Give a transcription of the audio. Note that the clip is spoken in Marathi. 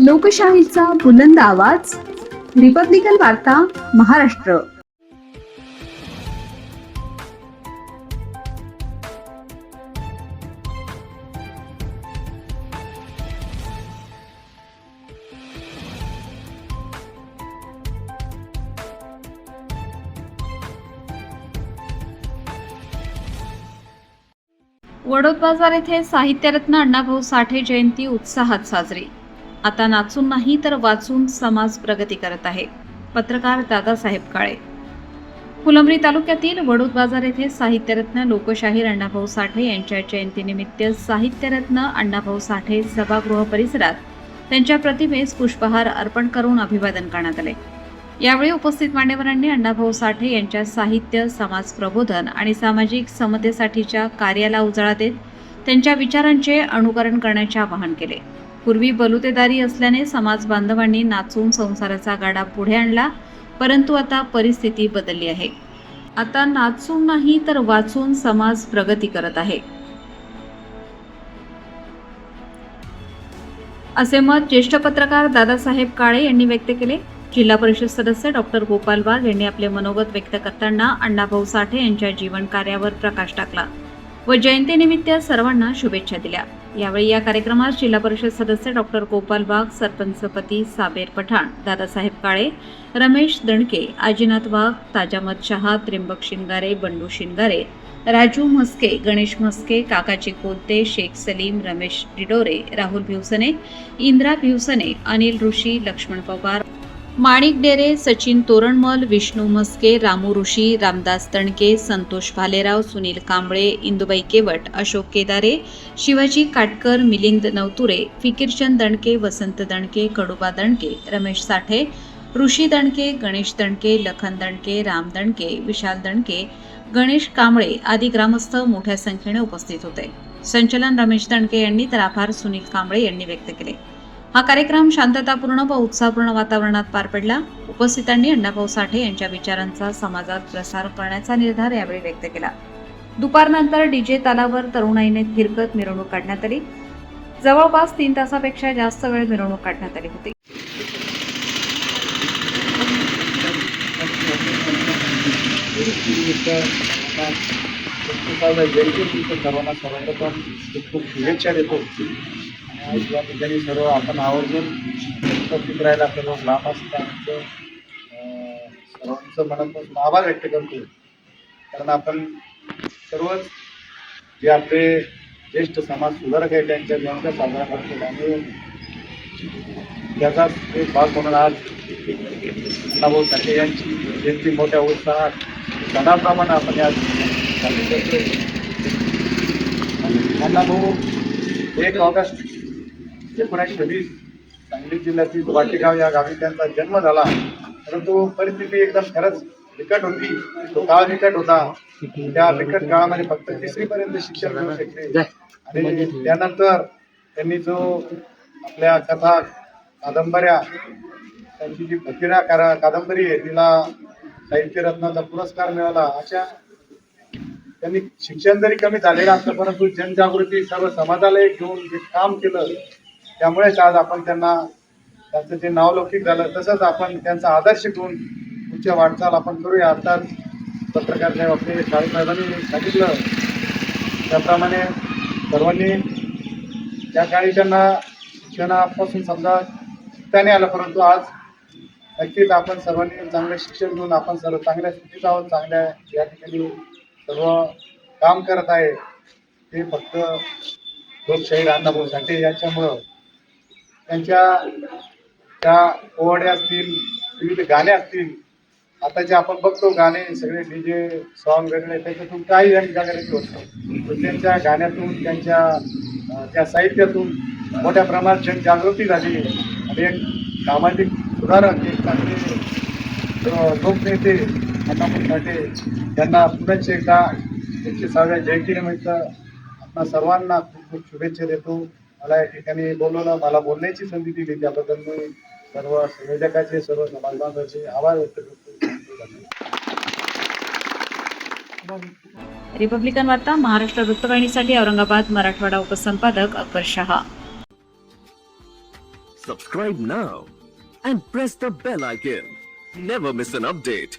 लोकशाहीचा बुलंद आवाज, रिपब्लिकन वार्ता महाराष्ट्र. वडोद बाजार येथे साहित्यरत्न अण्णाभाऊ साठे जयंती उत्साहात साजरी. आता नाचून नाही तर वाचून समाज प्रगती करत आहे. पत्रकार दादासाहेब काळे. फुलंब्री तालुक्यातील वडोद बाजार येथे साहित्यरत्न लोकशाहीर अण्णाभाऊ साठे यांच्या जयंतीनिमित्त साहित्यरत्न अण्णाभाऊ साठे सभागृह परिसरात त्यांच्या प्रतिमेस पुष्पहार अर्पण करून अभिवादन करण्यात आले. यावेळी उपस्थित मान्यवरांनी अण्णाभाऊ साठे यांच्या साहित्य, समाज प्रबोधन आणि सामाजिक समतेसाठीच्या कार्याला उजाळा देत त्यांच्या विचारांचे अनुकरण करण्याचे आवाहन केले. पूर्वी बलुतेदारी असल्याने समाज बांधवांनी नाचून संसाराचा गाडा पुढे आणला, परंतु आता परिस्थिती बदलली आहे. आता नाचून नाही तर वाचून समाज प्रगती करत आहे, असे मत ज्येष्ठ पत्रकार दादासाहेब काळे यांनी व्यक्त केले. जिल्हा परिषद सदस्य डॉक्टर गोपाल वाघ यांनी आपले मनोगत व्यक्त करताना अण्णाभाऊ साठे यांच्या जीवन कार्यावर प्रकाश टाकला व जयंतीनिमित्त सर्वांना शुभेच्छा दिल्या. यावेळी या कार्यक्रमात जिल्हा परिषद सदस्य डॉक्टर गोपाल वाघ, सरपंचपती साबेर पठाण, दादासाहेब काळे, रमेश दणके, आजीनाथ वाघ, ताजामत शहा, त्र्यंबक शिंगारे, बंडू शिंगारे, राजू म्हस्के, गणेश म्हस्के, काकाजी कोलते, शेख सलीम, रमेश डिडोरे, राहुल भिवसने, इंद्रा भिवसने, अनिल ऋषी, लक्ष्मण पवार, माणिक डेरे, सचिन तोरणमल, विष्णू म्हस्के, रामू ऋषी, रामदास तणके, संतोष भालेराव, सुनील कांबळे, इंदुबाई केवट, अशोक केदारे, शिवाजी काटकर, मिलिंद नवतुरे, फिकीरचंद दणके, वसंत दणके, कडुबा दणके, रमेश साठे, ऋषी दणके, गणेश दणके, लखन दणके, राम दणके, विशाल दणके, गणेश कांबळे आदी ग्रामस्थ मोठ्या संख्येने उपस्थित होते. संचलन रमेश दणके यांनी तर आभार सुनील कांबळे यांनी व्यक्त केले. हा कार्यक्रम शांततापूर्ण व उत्साहपूर्ण वातावरणात पार पडला. उपस्थितांनी अण्णाभाऊ साठे यांच्या विचारांचा समाजात प्रसार करण्याचा निर्धार यावेळी व्यक्त केला. दुपारनंतर डीजे तालावर तरुणाईने फिरकत मिरवणूक काढण्यात आली. जवळपास 3 तासापेक्षा जास्त वेळ मिरवणूक काढण्यात आली होती. सर्वांना सर्वप्रथम खूप शुभेच्छा देतो. आज या ठिकाणी सर्व आपण आवर्जून उपस्थित राहायला सर्व ग्रामस्थांचं सर्वांचं मनापासून आभार व्यक्त करतो. कारण आपण सर्वच जे आपले ज्येष्ठ समाज सुधारक आहे त्यांच्या जयंत्या साजरा करतो आणि त्याचाच एक भाग म्हणून आज अण्णाभाऊ साठे यांची जयंती मोठ्या उत्साहात सणाप्रमाणे आपण आज साजरी करतोय. अण्णाभाऊ 1 ऑगस्ट 1920 सांगली जिल्ह्यातील वाटेगाव या गावी त्यांचा जन्म झाला. परंतु परिस्थिती एकदम खरंच बिकट होती. तो काळ बिकट होता. त्या बिकट काळामध्ये फक्त 3री पर्यंत शिक्षण मिळू शकले आणि त्यानंतर त्यांनी जो आपल्या कथा, कादंबऱ्या, त्यांची जी भकिरा कादंबरी आहे तिला साहित्यरत्नाचा पुरस्कार मिळाला. अशा त्यांनी शिक्षण जरी कमी झालेलं असलं परंतु जनजागृती सर्व समाजाला एक घेऊन जे काम केलं त्यामुळेच आज आपण त्यांचं जे नावलौकिक झालं. तसंच आपण त्यांचा आदर्श घेऊन पुढच्या वाटचाल आपण करूया. आताच पत्रकार साहेब आपले साहेबांनी सांगितलं त्याप्रमाणे सर्वांनी त्या काळी त्यांना शिक्षणापासून समजा त्याने आलं, परंतु आज नक्कीच आपण सर्वांनी चांगलं शिक्षण घेऊन आपण सर्व चांगल्या स्थितीत आहोत. चांगल्या या ठिकाणी सर्व काम करत आहे. ते फक्त लोकशाहीर अण्णाभाऊ साठे यांच्यामुळं त्यांच्या त्या ओवड्या असतील, विविध गाणे असतील, आता जे आपण बघतो गाणे सगळे डीजे सॉंग वेगळे त्याच्यातून काही जागृती होतं. त्यांच्या गाण्यातून त्यांच्या त्या साहित्यातून मोठ्या प्रमाणात जनजागृती झाली आणि एक सामाजिक सुधारक, एक चांगले लोकनेते अण्णाभाऊ साठे यांना पुनश्च एकदा 106व्या जयंतीनिमित्त आपणा सर्वांना खूप खूप शुभेच्छा देतो. मला या ठिकाणी बोलवलं, मला बोलण्याची संधी दिली त्याबद्दल मी सर्व संयोजकाचे, सर्व समाजबांधवांचे आभार व्यक्त करतो. रिपब्लिकन वार्ता Maharashtra वृत्तवाहिनीसाठी Aurangabad Marathwada उपसंपादक Akbar Shah. Subscribe now and press the bell icon. Never miss an update.